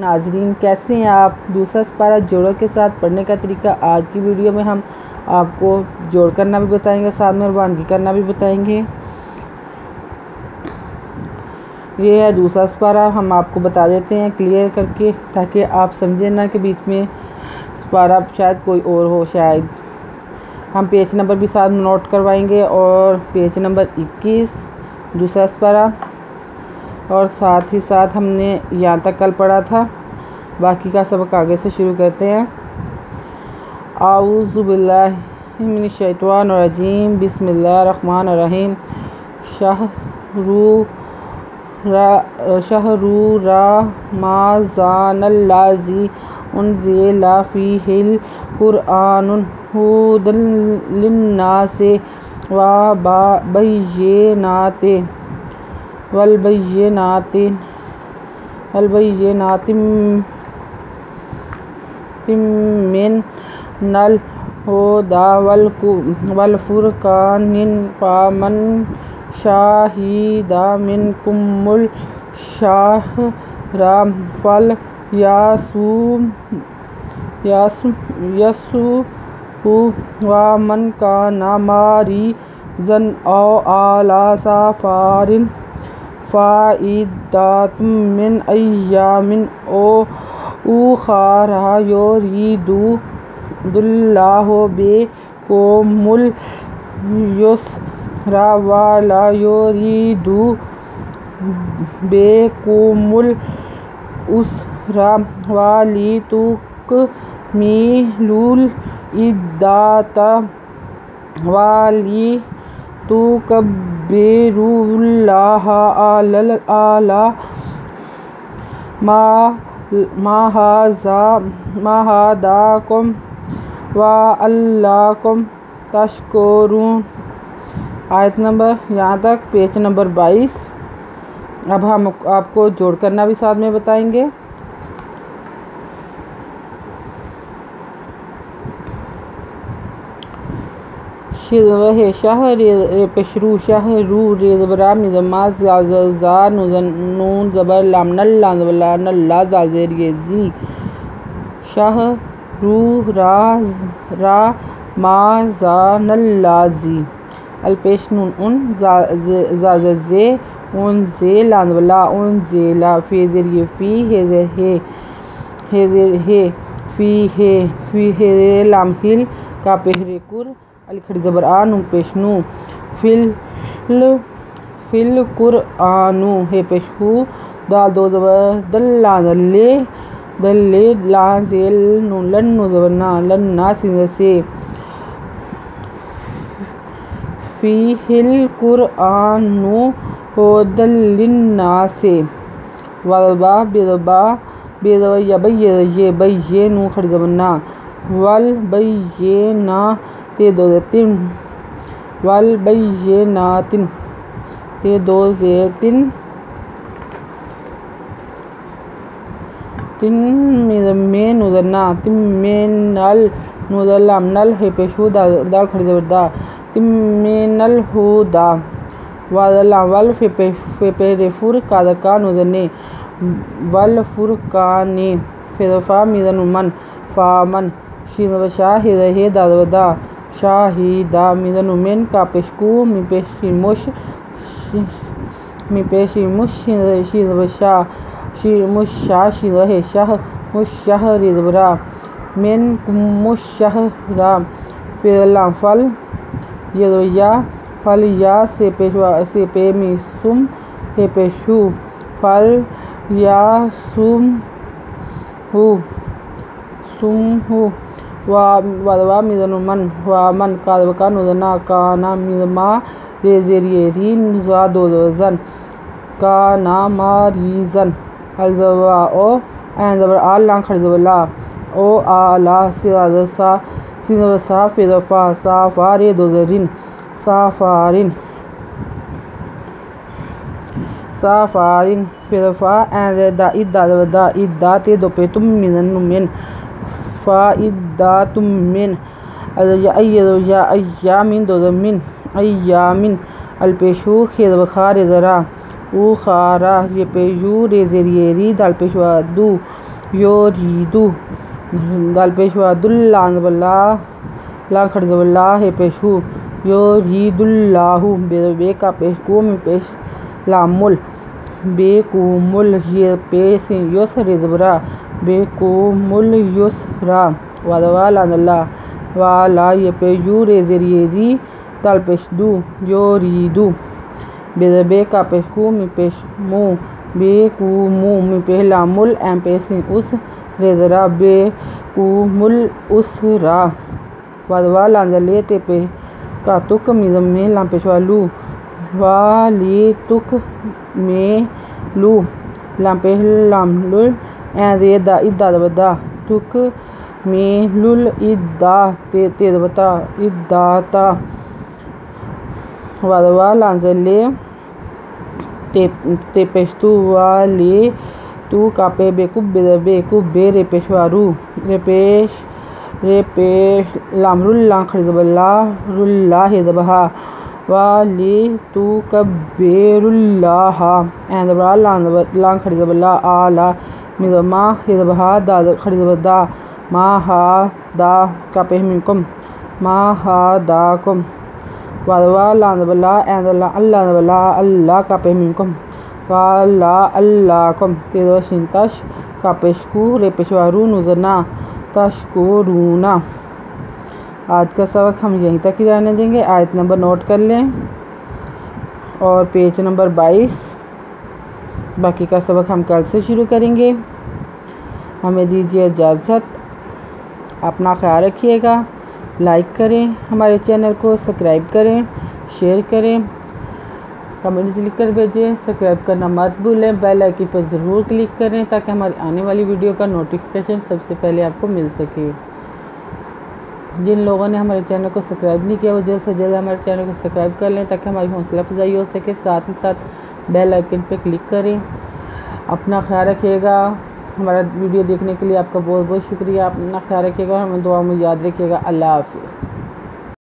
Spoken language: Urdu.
ناظرین کیسے ہیں آپ؟ دوسرا سپارہ جوڑوں کے ساتھ پڑھنے کا طریقہ آج کی ویڈیو میں ہم آپ کو جوڑ کرنا بھی بتائیں گے، ساتھ میں روانگی کرنا بھی بتائیں گے۔ یہ ہے دوسرا سپارہ، ہم آپ کو بتا دیتے ہیں کلیئر کر کے تاکہ آپ سمجھیں نہ کہ بیچ میں سپارہ شاید کوئی اور ہو۔ شاید ہم پیج نمبر بھی ساتھ نوٹ کروائیں گے اور پیج نمبر 21 دوسرا سپارہ، اور ساتھ ہی ساتھ ہم نے یہاں تک کل پڑھا تھا۔ باقی کا سبق آگے سے شروع کرتے ہیں۔ اعوذ باللہ من الشیطان الرجیم، بسم اللہ الرحمن الرحیم۔ شہر رمضان الذی انزل فیہ القرآن ھدی للناس والبینات من الہدی والفرقان، فمن شہد منکم الشہر فلیصمہ، ومن کان مریضا او علی سفر فعدۃ من ایام اخر، یرید اللہ بکم الیسر ولا یرید بکم العسر، ولتکملوا العدۃ ولتکبروا اللہ علی ما ہداکم وَلَعَلَّکُمْ تشکرون۔ آیت نمبر یہاں تک، پیج نمبر 22۔ اب ہم آپ کو جوڑ کرنا بھی ساتھ میں بتائیں گے۔ شہر پیشرو، شہر ریزبرا مزما زا نون زبر لام نل نلا زازر زی، شہر را ما زان الذی، الپیش نون ان زازے ان زے لانولا ان زیلا، فی ذریعے فی ہے فی ہے لام ہل کا پہرے کر، الکھڑی زبر آ نون پیش نو، فل قرآنو ہے پیش ہو، دال دو زبر دل لے دل لے لان زیل نون لن نو زبر نا لن نا سین سے، فی ہل قرآنو ھدی للناس، والبا بے زبر یا بی نو کھڑی زبر نا، والبینات دو زیتن، والبینات دو زیتن، تن میں نوزرنا، تم میں نل نوزر لام نل ہے پیش ہو، دال کھڑی زبر دا، تم میں نل ہو دا، وادر لام ول فی پہرے فر کادر کا نوزرنے، والفرقان، فیضفا میزن من، فامن، شین زبر شاہ ہے دا زبر دا، شاہدہ میزن من کا پیشکو، می پیشی مش شین زبر شاہ، مشاہ شین زبر ہے شاہ، مشاہ زبرا، من مشہرہ، فیض لام فل، یہ زبر یا، فل یا سے پہ می سم ہے پیشو، فل یا سم ہو، وادوا میزن من، ومن کادر کا نوزنا، کانا میزما ریزیریے ری زا دو زبر زن، کانا مریضن، الزبر او این زبر آ لان کھڑی زبر لا، او آلا سین زبر سا فیضفا صافا رے دو زبر رن، صافارن، فیضفا این زبر دا ادا زبر دا، ادا تے دو پہ تم میزن من، فعدۃ من، ایامن دو زبر من، ایامن، الپیشو خیز بخار ذرا او خارا، یہ پیشو ریزیریری دال پیشوا دو، یوریدو دال پیش وا دل لام زبلا لام کھڑی زبلا ہے پیش ہو یورید اللہ بے کا پیش کو میں پیش لام مل بے کو مل یہ پیش یس رزبرا بے کو مل یسرا وادوا لام اللہ والا یہ پہ یو ریزری ری دال پیش دو یوریدو بے کا پیش کو میں پیش مو بے کو مو میں پیش لام مل ایم پیش اس ریزرا بے کو مل اسرا وادوا لام لے تے پہ کا تک میزم میں لام پیش والو والی تک میں لو لام پیش لام لل این دے دا ادا دا تک میں لل ادا تے بتا ادا تا وادوا لام لے تے پیش تو والی تو کا پہ بے کب بے رے پیش وارو رے پیش لام رل لام کھڑی زبلا رلا ہے زبہا والی تو کبیر اللہ این زبرا لام کھڑی زبلا آلہ مزما ہے زبہا دا کھڑی زبدا ما ہا دا کا پہ منکم ما ہا دا کم وادوا لام زبلا این زبلا اللہ زبلا اللہ کا پہ منکم والا اللہ کم تیز و شنتش کا پیش کو رے پیش وارو نوزنا تشکرونا۔ آج کا سبق ہم یہیں تک ہی رہنے دیں گے۔ آیت نمبر نوٹ کر لیں اور پیج نمبر 22۔ باقی کا سبق ہم کل سے شروع کریں گے۔ ہمیں دیجیے اجازت، اپنا خیال رکھیے گا، لائک کریں ہمارے چینل کو، سبسکرائب کریں، شیئر کریں، کمنٹس لکھ کر بھیجیں، سبسکرائب کرنا مت بھولیں، بیل آئیکن پر ضرور کلک کریں تاکہ ہماری آنے والی ویڈیو کا نوٹیفیکیشن سب سے پہلے آپ کو مل سکے۔ جن لوگوں نے ہمارے چینل کو سبسکرائب نہیں کیا وہ جلد سے جلد ہمارے چینل کو سبسکرائب کر لیں تاکہ ہماری حوصلہ افزائی ہو سکے، ساتھ ہی ساتھ بیل آئیکن پہ کلک کریں۔ اپنا خیال رکھیے گا۔ ہمارا ویڈیو دیکھنے کے لیے آپ کا بہت بہت شکریہ۔ اپنا خیال رکھیے گا اور ہمیں دعا میں یاد رکھیے گا۔ اللہ حافظ۔